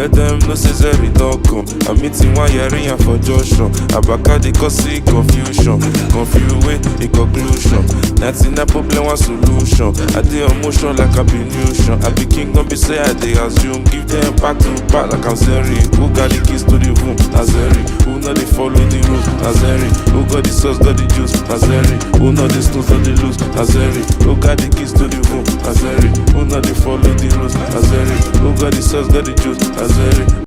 let them know say Zeri don't come. I'm meeting one year in for Joshua. Abaka they cause confusion. Confuse way in conclusion. That's in a problem one solution. I dey on motion like I be nution. I be king don't be say I dey assume. Give them back to back like I'm Zeri. Who got the keys to the room? Nazeri. Who know they follow the rules? Nazeri. Who got the sauce, got the juice? Nazeri. Who know the snooze, got the loose? Nazeri. Who got the keys to the room? Nazeri. Who know they follow the rules? Nazeri. Who got the sauce, got the juice? Nazeri.